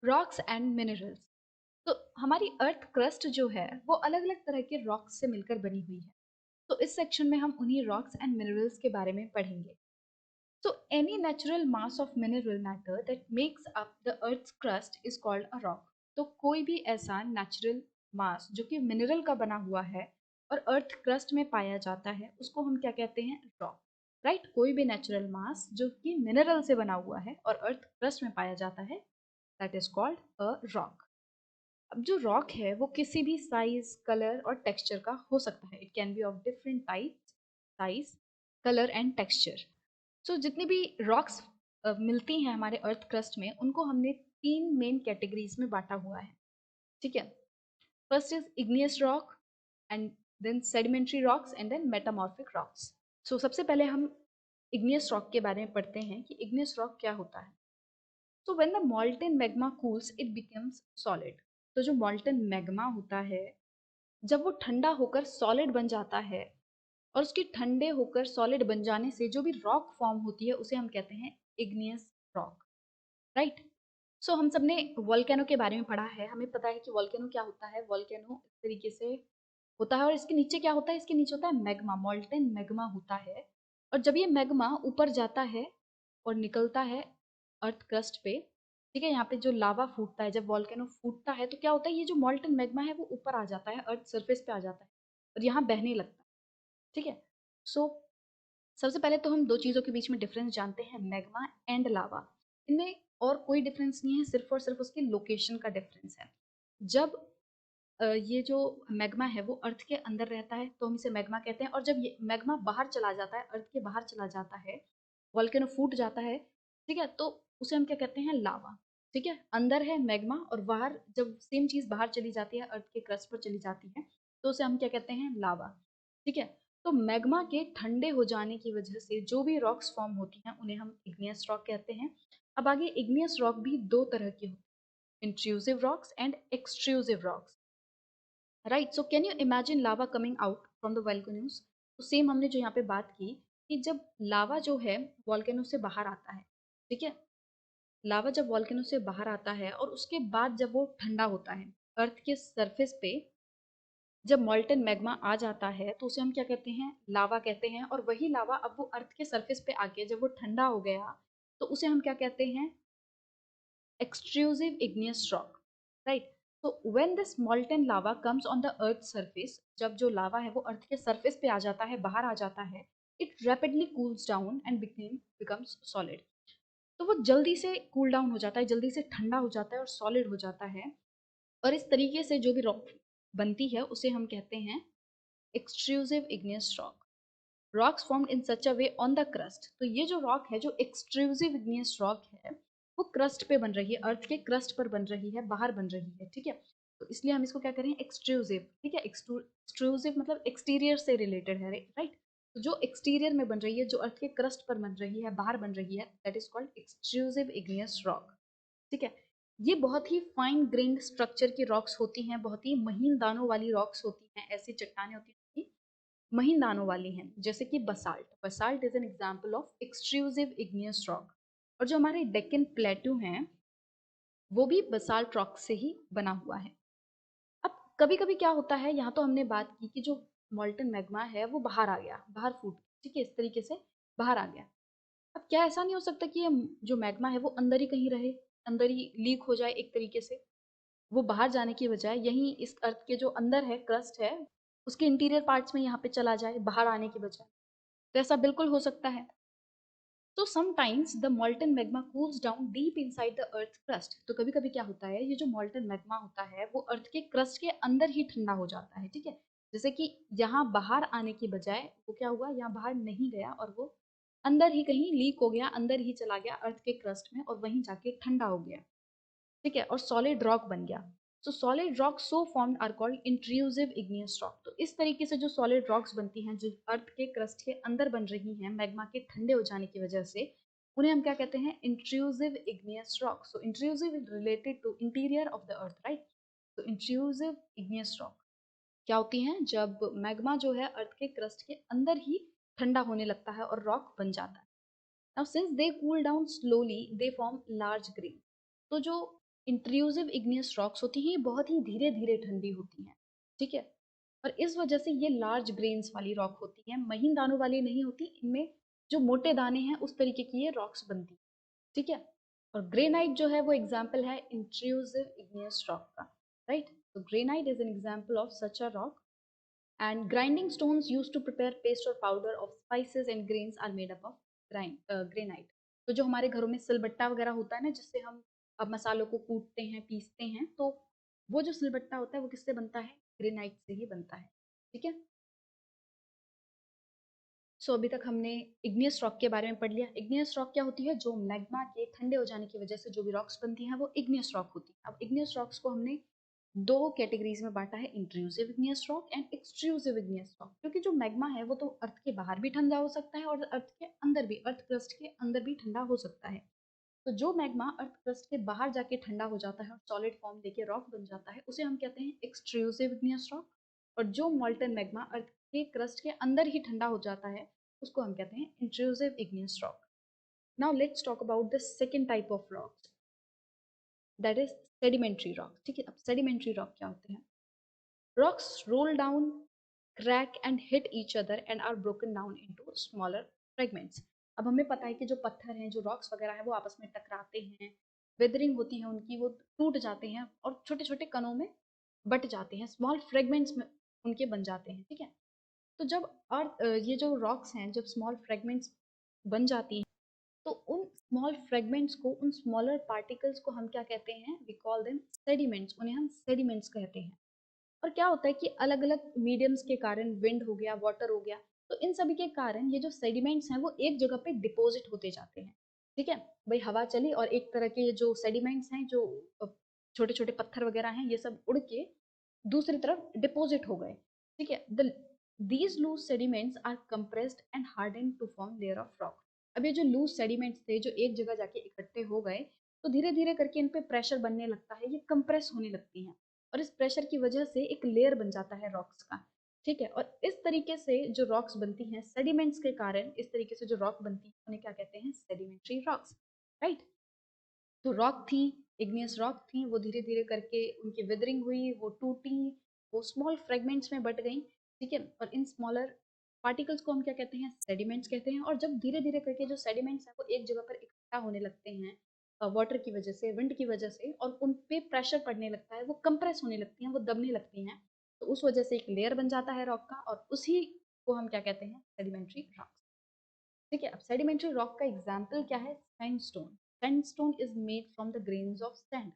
Rocks and minerals. तो हमारी earth crust जो है वो अलग अलग तरह के रॉक्स से मिलकर बनी हुई है। तो इस सेक्शन में हम उन्हीं रॉक्स एंड मिनरल्स के बारे में पढ़ेंगे। So any natural mass of mineral matter that makes up the earth's crust is called a rock। तो कोई भी ऐसा नेचुरल मास जो कि मिनरल का बना हुआ है और अर्थ क्रस्ट में पाया जाता है उसको हम क्या कहते हैं? रॉक। राइट, कोई भी नेचुरल मास जो कि मिनरल से बना हुआ है और अर्थ क्रस्ट में पाया जाता है, that is called a rock. अब जो रॉक है वो किसी भी साइज, कलर और टेक्सचर का हो सकता है। It can be of different type, size, colour and texture. So जितनी भी रॉक्स मिलती हैं हमारे अर्थ क्रस्ट में, उनको हमने तीन मेन कैटेगरीज में बांटा हुआ है। ठीक है, first is igneous rock, and then sedimentary rocks, and then metamorphic rocks. So सबसे पहले हम इग्नियस रॉक के बारे में पढ़ते हैं कि इग्नियस रॉक क्या होता है। So when the मॉल्टन magma cools it becomes solid. तो जो मॉल्टन मैग्मा होता है, जब वो ठंडा होकर सॉलिड बन जाता है, और उसके ठंडे होकर सॉलिड बन जाने से जो भी रॉक फॉर्म होती है उसे हम कहते हैं इग्नियस रॉक। राइट। सो हम सबने वोल्केनो के बारे में पढ़ा है, हमें पता है कि वोल्केनो क्या होता है। वोल्केनो इस तरीके से होता है और इसके नीचे क्या होता है? इसके नीचे होता है मैग्मा, मॉल्टेन मैग्मा होता है। और जब ये मैग्मा ऊपर जाता है और निकलता है अर्थ क्रस्ट पे, ठीक है, यहाँ पे जो लावा फूटता है, जब वोल्केनो फूटता है तो क्या होता है? ये जो मॉल्टेन मैग्मा है वो ऊपर आ जाता है, अर्थ सरफेस पे आ जाता है और यहाँ बहने लगता है। ठीक है। सो सबसे पहले तो हम दो चीज़ों के बीच में डिफरेंस जानते हैं, मैग्मा एंड लावा। इनमें और कोई डिफरेंस नहीं है, सिर्फ और सिर्फ उसकी लोकेशन का डिफरेंस है। जब ये जो मैग्मा है वो अर्थ के अंदर रहता है तो हम इसे मैग्मा कहते हैं, और जब ये मैग्मा बाहर चला जाता है, अर्थ के बाहर चला जाता है, वोल्केनो फूट जाता है, ठीक है, तो उसे हम क्या कहते हैं? लावा। ठीक है, अंदर है मैग्मा और बाहर जब सेम चीज़ बाहर चली जाती है, अर्थ के क्रस्ट पर चली जाती है, तो उसे हम क्या कहते हैं? लावा। ठीक है। तो मैग्मा के ठंडे हो जाने की वजह से जो भी रॉक्स फॉर्म होती हैं उन्हें हम इग्नियस रॉक कहते हैं। अब आगे, इग्नियस रॉक भी दो तरह की होती है, intrusive rocks and extrusive rocks. Right. So can you imagine lava coming out from the volcanoes? तो सेम हमने जो यहाँ पे बात की कि जब लावा जो है वोल्केनो से बाहर आता है, ठीक है, लावा जब वोल्केनो से बाहर आता है और उसके बाद जब वो ठंडा होता है अर्थ के सरफेस पे, जब मॉल्टन मैग्मा आ जाता है तो उसे हम क्या कहते हैं? लावा कहते हैं। और वही लावा अब वो अर्थ के सरफेस पे आके जब वो ठंडा हो गया तो उसे हम क्या कहते हैं? extrusive igneous rock, right? So when this molten lava comes on the earth's surface, जब जो लावा है वो अर्थ के सरफेस पे आ जाता है, बाहर आ जाता है, it rapidly cools down and becomes solid। तो वो जल्दी से कूल डाउन हो जाता है, जल्दी से ठंडा हो जाता है और सॉलिड हो जाता है। और इस तरीके से जो भी रॉक बनती है उसे हम कहते हैं extrusive igneous rock. Rocks formed in such a way on the crust. तो ये जो रॉक है, जो एक्सट्रूसिव इग्नियस रॉक है, वो क्रस्ट पे बन रही है, अर्थ के क्रस्ट पर बन रही है, बाहर बन रही है। ठीक है, तो इसलिए हम इसको क्या करें? एक्सट्रूसिव। ठीक है, एक्सट्रूसिव मतलब एक्सटीरियर से रिलेटेड है, राइट। तो जो एक्सटीरियर में बन रही है, जो अर्थ के क्रस्ट पर बन रही है, बाहर बन रही है, that is called extrusive igneous rock. ठीक है, ये बहुत ही फाइन ग्रेन्ड स्ट्रक्चर की रॉक्स होती हैं, बहुत ही महीन दानों वाली रॉक्स होती हैं, ऐसी चट्टानें होती हैं महीन दानों वाली हैं, जैसे कि basalt. Basalt is an example of extrusive igneous rock. और जो हमारे डेक्कन प्लेटू हैं वो भी बसाल्ट रॉक से ही बना हुआ है। अब कभी कभी क्या होता है, यहाँ तो हमने बात की कि जो मॉल्टन मैग्मा है वो बाहर आ गया, बाहर फूट, ठीक है, इस तरीके से बाहर आ गया। अब क्या ऐसा नहीं हो सकता कि ये जो मैग्मा है वो अंदर ही कहीं रहे, अंदर ही लीक हो जाए एक तरीके से? वो बाहर जाने की बजाय यहीं इस अर्थ के जो अंदर है, क्रस्ट है, उसके इंटीरियर पार्ट्स में यहाँ पे चला जाए, बाहर आने की बजाय? तो ऐसा बिल्कुल हो सकता है। तो sometimes the मॉल्टन magma cools down deep inside the earth crust. तो कभी कभी क्या होता है, ये जो मॉल्टन मैग्मा होता है वो अर्थ के क्रस्ट के अंदर ही ठंडा हो जाता है। ठीक है, जैसे कि यहाँ बाहर आने की बजाय वो क्या हुआ, यहाँ बाहर नहीं गया और वो अंदर ही कहीं लीक हो गया, अंदर ही चला गया अर्थ के क्रस्ट में और वहीं जाके ठंडा हो गया। ठीक है, और सॉलिड रॉक बन गया। So solid rock so formed are called intrusive igneous rock. तो इस तरीके से जो सॉलिड रॉक्स बनती हैं, जो अर्थ के क्रस्ट के अंदर बन रही हैं मैग्मा के ठंडे हो जाने की वजह से, उन्हें हम क्या कहते हैं? Intrusive igneous rock. So intrusive related to interior of the earth, right. तो इंट्रूसिव इग्नियस रॉक क्या होती हैं? जब मैग्मा जो है अर्थ के क्रस्ट के अंदर ही ठंडा होने लगता है और रॉक बन जाता है। Now since they cool down slowly they form large grain. तो जो इंट्रूसिव इग्नियस रॉक्स होती हैं, ये बहुत ही धीरे धीरे ठंडी होती हैं, ठीक है। और इस वजह से ये लार्ज ग्रेन्स वाली रॉक होती हैं, महीन दानों वाली नहीं होती। इनमें जो मोटे दाने हैं उस तरीके की ये रॉक्स बनती हैं, ठीक है। और ग्रेनाइट जो है वो एग्जाम्पल है इंट्रूसिव इग्नियस रॉक का, राइट। तो granite is an example of such a rock, and grinding stones used to prepare paste or powder of spices and grains are made up of granite। तो जो हमारे घरों में सिलबट्टा वगैरह होता है ना, जिससे हम अब मसालों को कूटते हैं पीसते हैं, तो वो जो सिलबट्टा होता है वो किससे बनता है? ग्रेनाइट से ही बनता है, ठीक है। सो अभी तक हमने इग्नियस रॉक के बारे में पढ़ लिया। इग्नियस रॉक क्या होती है? जो मैग्मा के ठंडे हो जाने की वजह से जो भी रॉक्स बनती हैं वो इग्नियस रॉक होती है। अब इग्नियस रॉक्स को हमने दो कैटेगरीज में बांटा है, intrusive igneous rock and extrusive igneous rock. क्योंकि जो मैग्मा है वो तो अर्थ के बाहर भी ठंडा हो सकता है और अर्थ के अंदर भी, अर्थ क्रस्ट के अंदर भी ठंडा हो सकता है। तो जो मैग्मा अर्थ क्रस्ट के बाहर जाके ठंडा हो जाता है और सॉलिड फॉर्म लेके रॉक बन जाता है, उसे हम कहते हैं एक्सट्रूसिव इग्नियस रॉक। और जो मॉल्टन मैग्मा अर्थ के क्रस्ट के अंदर ही ठंडा हो जाता है, उसको हम कहते हैं intrusive igneous rock. Now let's talk about the second type of rocks, that is sedimentary rock, ठीक है। अब सेडिमेंट्री रॉक क्या होते हैं? Rocks roll down, crack and hit each other and are broken down into smaller fragments। अब हमें पता है कि जो पत्थर हैं, जो रॉक्स वगैरह हैं, वो आपस में टकराते हैं, वेदरिंग होती है उनकी, वो टूट जाते हैं और छोटे छोटे कणों में बट जाते हैं, स्मॉल फ्रेगमेंट्स में उनके बन जाते हैं, ठीक है। तो जब अर्थ ये जो रॉक्स हैं जब स्मॉल फ्रेगमेंट्स बन जाती हैं, तो उन स्मॉल फ्रेगमेंट्स को, उन स्मॉलर पार्टिकल्स को हम क्या कहते हैं? वी कॉल देम सेडिमेंट्स, उन्हें हम सेडिमेंट्स कहते हैं। और क्या होता है कि अलग अलग मीडियम्स के कारण, विंड हो गया, वाटर हो गया, तो इन सभी के कारण ये जो सेडिमेंट्स हैं वो एक जगह पे डिपॉजिट होते जाते हैं, ठीक है। भाई हवा चली और एक तरह के ये जो सेडिमेंट्स हैं, जो छोटे छोटे पत्थर वगैरह हैं, ये सब उड़ के दूसरी तरफ डिपॉजिट हो गए, ठीक है। These loose sediments are compressed and harden to form layer of rock. अब ये जो लूज सेडिमेंट्स थे जो एक जगह जाके इकट्ठे हो गए, तो धीरे धीरे करके इन पे प्रेशर बनने लगता है, ये कंप्रेस होने लगती हैं और इस प्रेशर की वजह से एक लेयर बन जाता है रॉक्स का, ठीक है। और इस तरीके से जो रॉक्स बनती हैं सेडिमेंट्स के कारण, इस तरीके से जो रॉक बनती है उन्हें क्या कहते हैं? Sedimentary rocks, right. तो रॉक थी, इग्नियस रॉक थी, वो धीरे धीरे करके उनकी विदरिंग हुई, वो टूटी, वो स्मॉल फ्रेगमेंट्स में बट गई, ठीक है। और इन स्मॉलर पार्टिकल्स को हम क्या कहते हैं? सेडिमेंट्स कहते हैं। और जब धीरे धीरे करके जो सेडिमेंट्स हैं वो एक जगह पर इकट्ठा होने लगते हैं वाटर की वजह से, विंड की वजह से, और उन पे प्रेशर पड़ने लगता है, वो कंप्रेस होने लगती हैं, वो दबने लगती हैं, तो उस वजह से एक लेयर बन जाता है रॉक का, और उसी को हम क्या कहते हैं? सेडिमेंट्री रॉक, ठीक है। अब सेडिमेंट्री रॉक का एग्जाम्पल क्या है? Sandstone. Sandstone is made from the grains of sand.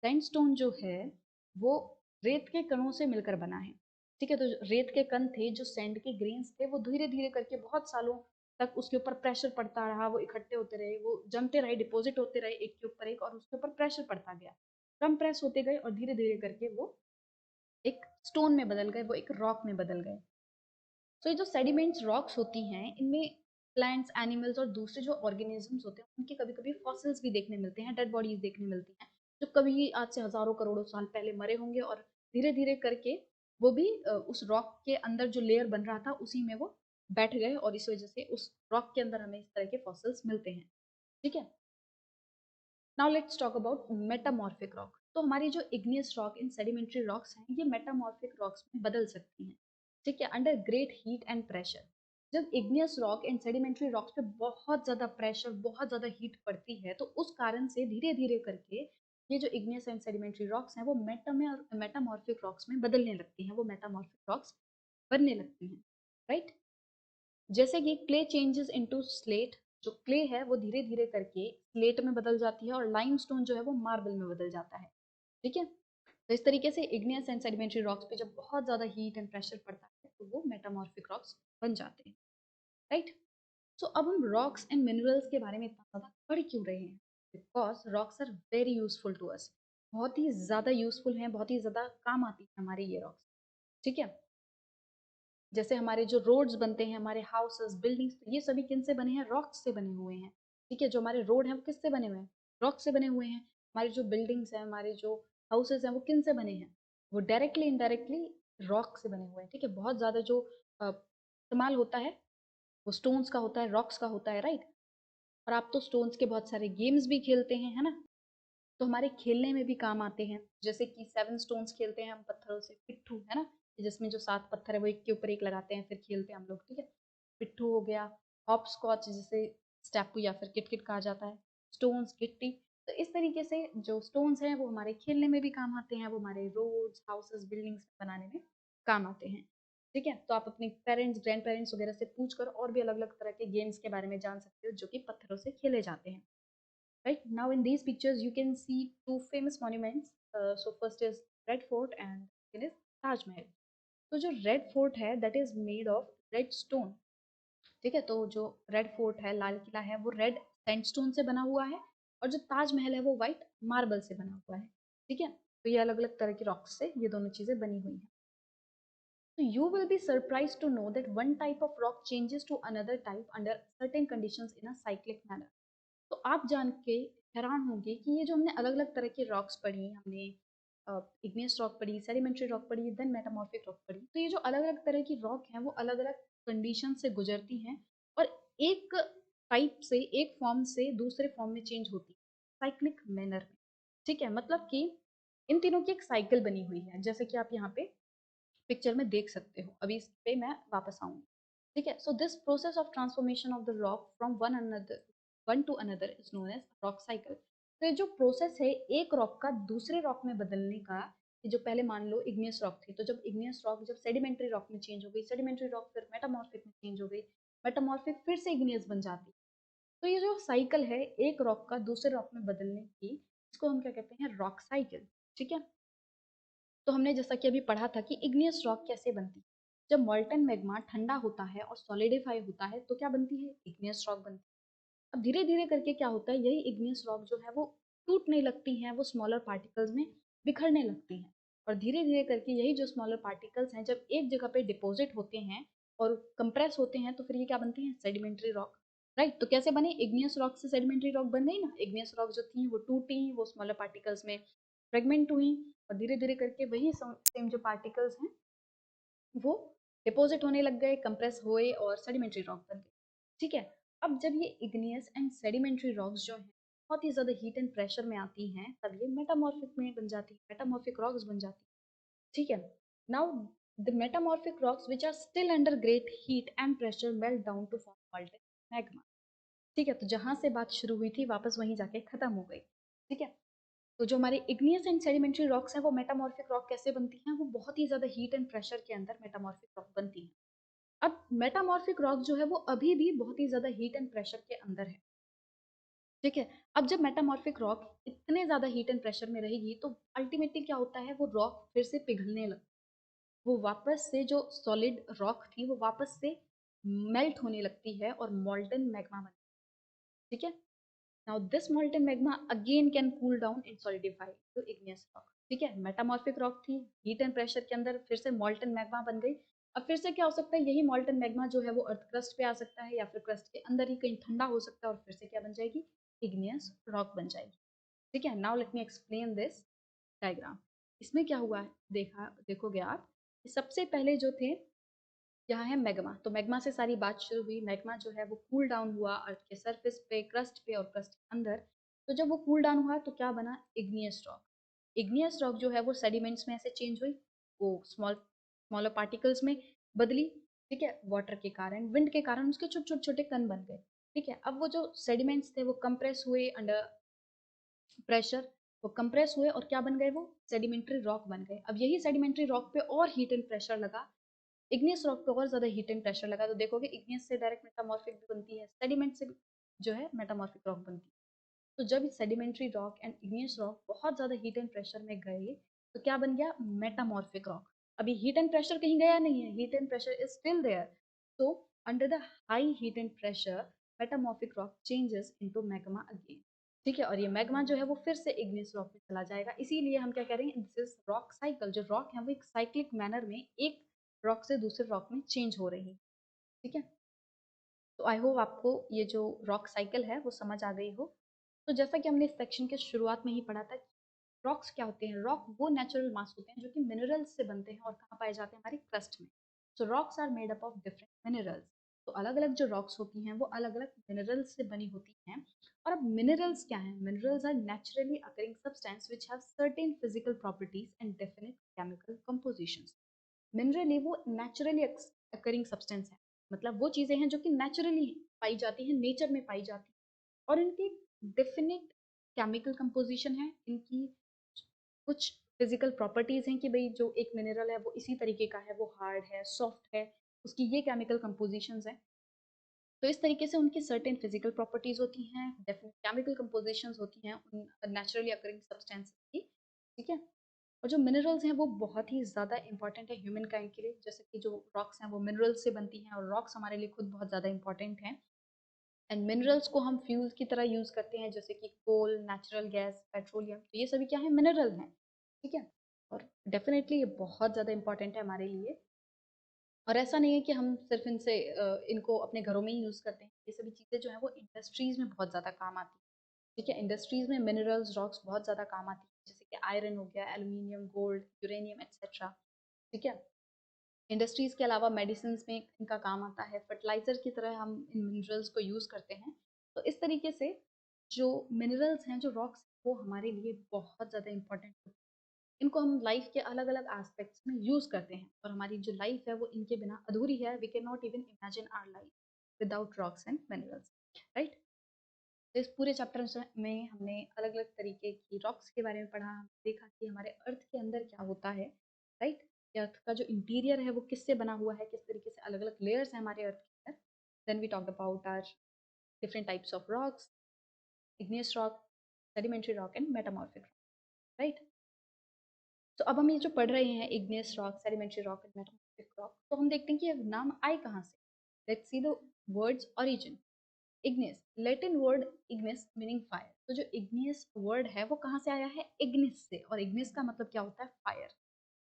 Sandstone जो है वो रेत के कणों से मिलकर बना है, ठीक है। तो रेत के कण थे, जो सैंड के ग्रेन्स थे, वो धीरे धीरे करके बहुत सालों तक उसके ऊपर प्रेशर पड़ता रहा, वो इकट्ठे होते रहे, वो जमते रहे, डिपॉजिट होते रहे एक के ऊपर एक, और उसके ऊपर प्रेशर पड़ता गया, कम प्रेस होते गए और धीरे धीरे करके वो एक स्टोन में बदल गए, वो एक रॉक में बदल गए। तो ये जो सेडिमेंट्स रॉक्स होती हैं, इनमें प्लांट्स, एनिमल्स और दूसरे जो ऑर्गेनिजम्स होते हैं उनके कभी कभी फॉसिल्स भी देखने मिलते हैं, डेड बॉडीज देखने मिलती हैं, जो कभी आज से हजारों करोड़ों साल पहले मरे होंगे और धीरे धीरे करके वो भी उस रॉक के अंदर जो लेयर बन रहा था उसी में वो बैठ गए, और इस वजह से उस रॉक के अंदर हमें इस तरह के फॉसिल्स मिलते हैं, ठीक है। Now let's talk about metamorphic rock. तो हमारी जो इग्नियस रॉक इन सेडिमेंट्री रॉक्स हैं, ये मेटामॉर्फिक रॉक्स में बदल सकती हैं, ठीक है, under great heat and pressure. जब igneous rock and sedimentary rocks पे बहुत ज़्यादा प्रेशर, बहुत ज़्यादा हीट पड़ती है, तो उस कारण से धीरे धीरे करके ये जो इग्नियस एंड सेडिमेंट्री रॉक्स हैं वो मेटामॉर्फिक रॉक्स में बदलने लगती हैं, वो मेटामॉर्फिक रॉक्स बनने लगती हैं, राइट। जैसे कि क्ले चेंजेस इनटू स्लेट, जो क्ले है वो धीरे धीरे करके स्लेट में बदल जाती है, और लाइमस्टोन जो है वो मार्बल में बदल जाता है, ठीक है। तो इस तरीके से इग्नियस एंड सेडिमेंट्री रॉक्स पे जब बहुत ज्यादा हीट एंड प्रेशर पड़ता है तो वो मेटामॉर्फिक रॉक्स बन जाते हैं, राइट। सो अब हम रॉक्स एंड मिनरल्स के बारे में इतना ज्यादा पढ़ क्यों रहे हैं? Because rocks are very useful to us, बहुत ही ज्यादा यूजफुल हैं, बहुत ही ज्यादा काम आती है हमारे ये रॉक्स, ठीक है। जैसे हमारे जो रोड्स बनते हैं, हमारे हाउसेस, बिल्डिंग्स, ये सभी किन से बने हैं? रॉक से बने हुए हैं, ठीक है। जो हमारे रोड हैं वो किससे बने हुए हैं? रॉक से बने हुए हैं। हमारे जो बिल्डिंग्स हैं, हमारे जो हाउसेस हैं, वो किन से बने हैं? वो डायरेक्टली इनडायरेक्टली रॉक से बने हुए हैं, ठीक है। बहुत ज़्यादा जो इस्तेमाल होता है वो स्टोन्स का होता है, रॉक्स का होता है, राइट। और आप तो स्टोन्स के बहुत सारे गेम्स भी खेलते हैं, है ना। तो हमारे खेलने में भी काम आते हैं, जैसे कि 7 स्टोन्स खेलते हैं हम पत्थरों से, पिट्ठू है ना, जिसमें जो 7 पत्थर है वो एक के ऊपर एक लगाते हैं, फिर खेलते हैं हम लोग, ठीक है। पिट्ठू हो गया, हॉप स्कॉच जिसे स्टेपू या फिर किट किट कहा जाता है, स्टोन्स, गिट्टी। तो इस तरीके से जो स्टोन्स हैं वो हमारे खेलने में भी काम आते हैं, वो हमारे रोड्स, हाउसेस, बिल्डिंग्स बनाने में काम आते हैं, ठीक है। तो आप अपने पेरेंट्स, ग्रैंड पेरेंट्स वगैरह से पूछ कर और भी अलग अलग तरह के गेम्स के बारे में जान सकते हो जो कि पत्थरों से खेले जाते हैं। Right now in these pictures you can see two famous monuments. So first is Red Fort and second is Taj Mahal. तो जो रेड फोर्ट है that is made of red stone, ठीक है। तो जो रेड फोर्ट है, लाल किला है, वो रेड सैंडस्टोन से बना हुआ है, और जो ताजमहल है वो व्हाइट मार्बल से बना हुआ है, ठीक है। तो ये अलग अलग तरह की रॉक्स से ये दोनों चीजें बनी हुई हैं। So you will be surprised to know that one type of rock changes to another type under certain conditions in a cyclic manner. तो आप जान के हैरान होंगे कि ये जो हमने अलग अलग तरह की रॉक्स पढ़ी, हमने इग्नियस रॉक पढ़ी, सेडिमेंट्री रॉक पढ़ी, देन मेटामॉर्फिक रॉक पढ़ी, तो ये जो अलग अलग तरह की रॉक हैं वो अलग अलग कंडीशन से गुजरती हैं और एक टाइप से, एक फॉर्म से दूसरे फॉर्म में चेंज होती है साइक्लिक मैनर में, ठीक है। मतलब कि इन तीनों की एक साइकिल बनी हुई है, जैसे कि आप यहाँ पे पिक्चर में देख सकते हो। अभी इस पे मैं वापस आऊंगी, ठीक है। So this process of transformation of the rock from one to another is known as rock cycle. तो ये जो प्रोसेस है एक रॉक का दूसरे रॉक में बदलने का, कि जो पहले मान लो इग्नियस रॉक थी, तो जब इग्नियस रॉक जब सेडिमेंट्री रॉक में चेंज हो गई, सेडिमेंट्री रॉक फिर मेटामॉर्फिक में चेंज हो गई, मेटामॉर्फिक फिर से इग्नियस बन जाती। तो ये जो साइकिल है एक रॉक का दूसरे रॉक में बदलने की, इसको हम क्या कहते हैं, रॉक साइकिल, ठीक है। तो हमने जैसा कि अभी पढ़ा था कि इग्नियस रॉक कैसे बनती है, जब मॉल्टन मैग्मा ठंडा होता है और सॉलिडिफाई होता है तो क्या बनती है, इग्नियस रॉक बनती है। अब धीरे धीरे करके क्या होता है, यही इग्नियस रॉक जो है वो टूटने लगती हैं, वो स्मॉलर पार्टिकल्स में बिखरने लगती हैं, और धीरे धीरे करके यही जो स्मॉलर पार्टिकल्स हैं जब एक जगह पे डिपॉजिट होते हैं और कंप्रेस होते हैं तो फिर ये क्या बनती हैं, सेडिमेंट्री रॉक, राइट। तो कैसे बने, इग्नियस रॉक से सेडिमेंट्री रॉक बन गई ना, इग्नियस रॉक जो थी वो टूटी, वो स्मॉलर पार्टिकल्स में फ्रेगमेंट हुई, और धीरे धीरे करके वही सेम जो पार्टिकल्स हैं वो डिपॉजिट होने लग गए, कंप्रेस हुए और सेडिमेंट्री रॉक बन गए, ठीक है। अब जब ये इग्नियस एंड सेडिमेंट्री रॉक्स जो हैं बहुत ही ज़्यादा हीट एंड प्रेशर में आती हैं, तब ये मेटामॉर्फिक में बन जाती है, मेटामॉर्फिक रॉक्स बन जाती है, ठीक है। Now the metamorphic rocks which are still under great heat and pressure melt down to form molten magma, ठीक है। तो जहां से बात शुरू हुई थी वापस वहीं जाके खत्म हो गई, ठीक है। तो जो हमारे इग्नियस एंड सेडिमेंट्री रॉक्स हैं वो मेटामॉर्फिक रॉक कैसे बनती हैं, वो बहुत ही ज्यादा हीट एंड प्रेशर के अंदर मेटामॉर्फिक रॉक बनती हैं। अब मेटामॉर्फिक रॉक जो है वो अभी भी बहुत ही ज्यादा हीट एंड प्रेशर के अंदर है, ठीक है। अब जब मेटामॉर्फिक रॉक इतने ज्यादा हीट एंड प्रेशर में रहेगी तो अल्टीमेटली क्या होता है, वो रॉक फिर से पिघलने लगता है, वो वापस से जो सॉलिड रॉक थी वो वापस से मेल्ट होने लगती है और मॉल्टन मैग्मा बनती है, ठीक है। Now this molten magma again can cool down and solidify to igneous rock, ठीक है। मेटामॉर्फिक रॉक थी, हीट एंड प्रेशर के अंदर फिर से मॉल्टन मैग्मा बन गई। अब फिर से क्या हो सकता है, यही मॉल्टन मैग्मा जो है वो अर्थ क्रस्ट पे आ सकता है या फिर क्रस्ट के अंदर ही कहीं ठंडा हो सकता है और फिर से क्या बन जाएगी, इग्नियस रॉक बन जाएगी, ठीक है। Now let me explain this diagram. इसमें क्या हुआ है, देखोगे आप, सबसे पहले जो थे यहाँ है मैग्मा, तो मैग्मा से सारी बात शुरू हुई, मैग्मा जो है वो कूल डाउन हुआ अर्थ के सरफेस पे, क्रस्ट पे और क्रस्ट के अंदर। तो जब वो कूल डाउन हुआ तो क्या बना, इग्नियस रॉक। इग्नियस रॉक जो है वो सेडिमेंट्स में ऐसे चेंज हुई, वो स्मॉलर पार्टिकल्स में बदली, ठीक है। वाटर के कारण, विंड के कारण उसके छोटे छोटे छोटे कण बन गए, ठीक है। अब वो जो सेडिमेंट्स थे वो कंप्रेस हुए अंडर प्रेशर, वो कंप्रेस हुए और क्या बन गए, वो सेडिमेंट्री रॉक बन गए। अब यही सेडिमेंट्री रॉक पे और हीट एंड प्रेशर लगा, इग्नियस रॉक पे और ज्यादा हीट एंड प्रेशर लगा, तो देखोगे इग्नियस से डायरेक्ट मेटामॉर्फिक भी बनती है, सेडिमेंट से जो है मेटामॉर्फिक रॉक बनती है। तो जब sedimentary rock and igneous rock बहुत ज्यादा हीट एंड प्रेशर में गए तो क्या बन गया, मेटामॉर्फिक रॉक। अभी हीट एंड प्रेशर कहीं गया नहीं है, heat and pressure is still there. तो under the high heat and pressure metamorphic rock changes into magma again, ठीक है। और ये मैग्मा जो है वो फिर से इग्नियस रॉक में चला जाएगा, इसीलिए हम क्या कह रहे हैं, दिस इज रॉक साइकिल। जो रॉक है वो एक साइक्लिक मैनर में एक रॉक से दूसरे रॉक में चेंज हो रही है, ठीक है। तो आई होप आपको ये जो रॉक साइकिल है वो समझ आ गई हो। तो जैसा कि हमने इस सेक्शन के शुरुआत में ही पढ़ा था, रॉक्स क्या होते हैं, रॉक वो नेचुरल मास होते हैं जो कि मिनरल्स से बनते हैं और कहाँ पाए जाते हैं, हमारी क्रस्ट में। So rocks are made up of different minerals. तो अलग अलग जो रॉक्स होती हैं वो अलग अलग मिनरल्स से बनी होती हैं। और अब मिनरल्स क्या हैं? Minerals are naturally occurring substance which have certain physical properties and definite chemical compositions. Minerally वो नेचुरली अकरिंग सब्सटेंस है, मतलब वो चीजें हैं जो कि नेचुरली पाई जाती हैं, नेचर में पाई जाती हैं, और इनकी डेफिनेट केमिकल कंपोजिशन है, इनकी कुछ फिजिकल प्रॉपर्टीज हैं कि भाई जो एक मिनरल है वो इसी तरीके का है, वो हार्ड है, सॉफ्ट है, उसकी ये केमिकल कंपोजिशंस हैं। तो इस तरीके से उनकी सर्टेन फिजिकल प्रॉपर्टीज होती हैं, डेफिनेट केमिकल कंपोजिशंस होती हैं उन नेचुरली अकरिंग सब्सटेंस की। ठीक है। और जो मिनरल्स हैं वो बहुत ही ज़्यादा इंपॉर्टेंट है ह्यूमन काइंड के लिए, जैसे कि जो रॉक्स हैं वो मिनरल्स से बनती हैं, और रॉक्स हमारे लिए खुद बहुत ज़्यादा इंपॉर्टेंट हैं। एंड मिनरल्स को हम फ्यूल की तरह यूज़ करते हैं, जैसे कि कोल, नेचुरल गैस, पेट्रोलियम, तो ये सभी क्या है? मिनरल हैं। ठीक है। और डेफिनेटली ये बहुत ज़्यादा इंपॉर्टेंट है हमारे लिए। और ऐसा नहीं है कि हम सिर्फ इनको अपने घरों में ही यूज़ करते हैं, ये सभी चीज़ें जो हैं वो इंडस्ट्रीज़ में बहुत ज़्यादा काम आती हैं। ठीक है। इंडस्ट्रीज़ में मिनरल्स, रॉक्स बहुत ज़्यादा काम आती हैं, जैसे कि आयरन हो गया, एल्यूमिनियम, गोल्ड, यूरेनियम एक्सेट्रा। ठीक है। इंडस्ट्रीज़ के अलावा मेडिसिन में इनका काम आता है, फर्टिलाइज़र की तरह हम इन मिनरल्स को यूज़ करते हैं। तो इस तरीके से जो मिनरल्स हैं, जो रॉक्स, वो हमारे लिए बहुत ज़्यादा इंपॉर्टेंट होते हैं। इनको हम लाइफ के अलग अलग एस्पेक्ट्स में यूज़ करते हैं, और हमारी जो लाइफ है वो इनके बिना अधूरी है। We can not even imagine our life without rocks and minerals, right. तो इस पूरे चैप्टर में हमने अलग अलग तरीके की रॉक्स के बारे में पढ़ा, हमने देखा कि हमारे अर्थ के अंदर क्या होता है, राइट। अर्थ का जो इंटीरियर है वो किससे बना हुआ है, किस तरीके से अलग अलग लेयर्स हैं हमारे अर्थ के अंदर। Then we talk about are different types of rocks, igneous rock, sedimentary rock and metamorphic rock, right. तो अब हम ये जो पढ़ रहे हैं, igneous rock, sedimentary rock and metamorphic rock, तो हम देखते हैं कि ये नाम आए कहाँ से। Let's see the words origin. Igneous, Latin word Ignis meaning fire. तो जो इग्नियस वर्ड है वो कहाँ से आया है? इग्निस से। और इग्निस का मतलब क्या होता है? फायर।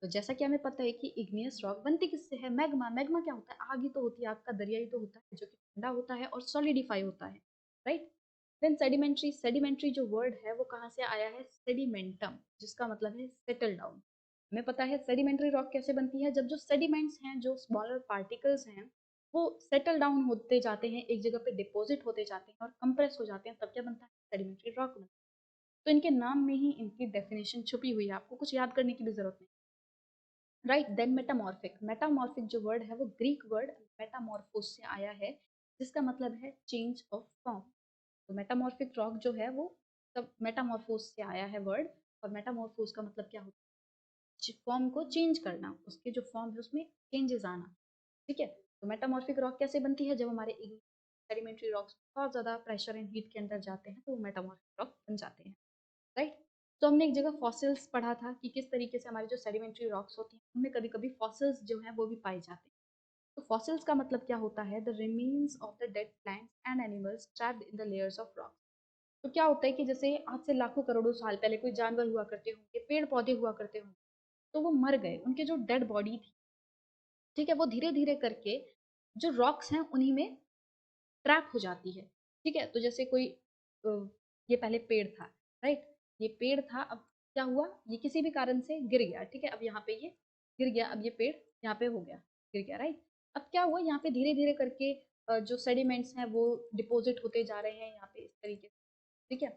तो जैसा कि हमें पता है कि इग्नियस रॉक बनती किससे है? मैग्मा। मैग्मा क्या होता है? आग ही तो होती है, आग का दरिया ही तो होता है, जो कि ठंडा होता है और सॉलिडिफाई होता है, राइट। देन सेडिमेंट्री, सेडिमेंट्री जो वर्ड है वो कहाँ से आया है? सेडिमेंटम, जिसका मतलब है सेटल डाउन। हमें पता है सेडिमेंट्री रॉक कैसे बनती है? जब जो सेडिमेंट्स हैं, जो स्मॉलर पार्टिकल्स हैं, वो सेटल डाउन होते जाते हैं, एक जगह पे डिपॉजिट होते जाते हैं और कंप्रेस हो जाते हैं, तब क्या बनता है? सेडिमेंट्री रॉक बनता है। तो इनके नाम में ही इनकी डेफिनेशन छुपी हुई है, आपको कुछ याद करने की भी जरूरत नहीं, राइट। देन मेटामॉर्फिक, मेटामॉर्फिक जो वर्ड है वो ग्रीक वर्ड मेटामॉर्फोस से आया है, जिसका मतलब है चेंज ऑफ फॉर्म। तो मेटामॉर्फिक रॉक जो है वो सब मेटामॉर्फोस से आया है वर्ड। और मेटामॉर्फोस का मतलब क्या होता है? फॉर्म को चेंज करना, उसके जो फॉर्म है उसमें चेंजेस आना। ठीक है। तो मेटामॉर्फिक रॉक कैसे बनती है? जब हमारे सेडिमेंट्री रॉक्स बहुत ज़्यादा प्रेशर एंड हीट के अंदर जाते हैं तो वो मेटामॉर्फिक रॉक बन जाते हैं, राइट। तो हमने एक जगह फॉसिल्स पढ़ा था कि किस तरीके से हमारे जो सेडिमेंट्री रॉक्स होती हैं उनमें कभी कभी फॉसिल्स जो हैं वो भी पाए जाते हैं। तो फॉसिल्स का मतलब क्या होता है? The remains of the dead plants and animals trapped in the layers of rock. तो क्या होता है कि जैसे आज से लाखों करोड़ों साल पहले कोई जानवर हुआ करते होंगे, पेड़ पौधे हुआ करते होंगे, तो वो मर गए, उनके जो डेड बॉडी थी, ठीक है, वो धीरे धीरे करके जो रॉक्स हैं उन्हीं में ट्रैप हो जाती है। ठीक है। तो जैसे कोई ये पहले पेड़ था, राइट। ये पेड़ था, अब क्या हुआ? ये किसी भी कारण से गिर गया, ठीक है। अब यहाँ पे ये गिर गया, अब ये पेड़ यहाँ पे हो गया, गिर गया, राइट। अब क्या हुआ? यहाँ पे धीरे धीरे करके जो सेडिमेंट्स हैं वो डिपॉजिट होते जा रहे हैं यहाँ पे इस तरीके से। ठीक है।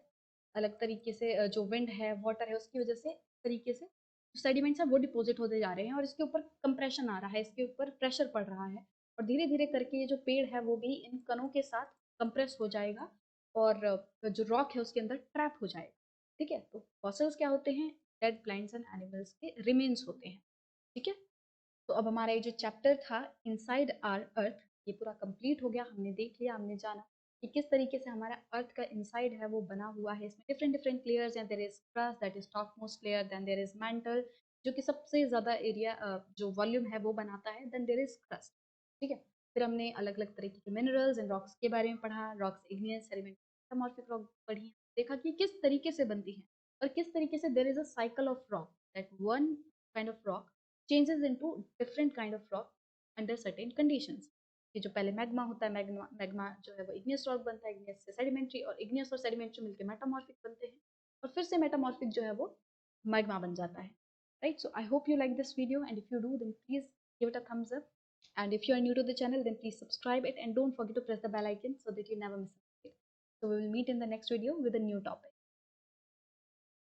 अलग तरीके से जो विंड है, वाटर है, उसकी वजह से तरीके से जो सेडिमेंट्स है वो डिपॉजिट होते जा रहे हैं, और इसके ऊपर कंप्रेशन आ रहा है, इसके ऊपर प्रेशर पड़ रहा है, और धीरे धीरे करके ये जो पेड़ है वो भी इन कणों के साथ कंप्रेस हो जाएगा, और जो रॉक है उसके अंदर ट्रैप हो जाएगा। ठीक है। तो फॉसिल्स क्या होते हैं? डेड प्लांट्स एंड एनिमल्स के रिमेन्स होते हैं। ठीक है। तो अब हमारा ये जो चैप्टर था इनसाइड आर अर्थ, ये पूरा कंप्लीट हो गया। हमने देख लिया, हमने जाना कि किस तरीके से हमारा अर्थ का इनसाइड है वो बना हुआ है। इसमें डिफरेंट डिफरेंट लेयर्स हैं। There is crust, that is topmost layer, then there is mantle, जो कि सबसे ज़्यादा एरिया जो वॉल्यूम है वो बनाता है, देन देयर इज क्रस्ट। ठीक है। फिर हमने अलग अलग तरीके के मिनरल्स एंड रॉक्स के बारे में पढ़ा, rocks igneous, sediment, metamorphic rock पढ़ी, देखा कि किस तरीके से बनती है, और किस तरीके से there is a cycle of rock, that one kind of rock changes into different kind of rock under certain conditions। कि जो पहले मैग्मा होता है, मैग्मा मैग्मा जो है वो इग्नियस रॉक बनता है, इग्नियस से सेडिमेंट्री, और इग्नियस और सेडिमेंट्री मिलकर मेटामॉर्फिक बनते हैं, और फिर से मेटामॉर्फिक जो है वो मैग्मा बन जाता है, right. So I hope you like this video, and if you do then please give it a thumbs up. And if you are new to the channel, then please subscribe it and don't forget to press the bell icon so that you never miss it. So we will meet in the next video with a new topic.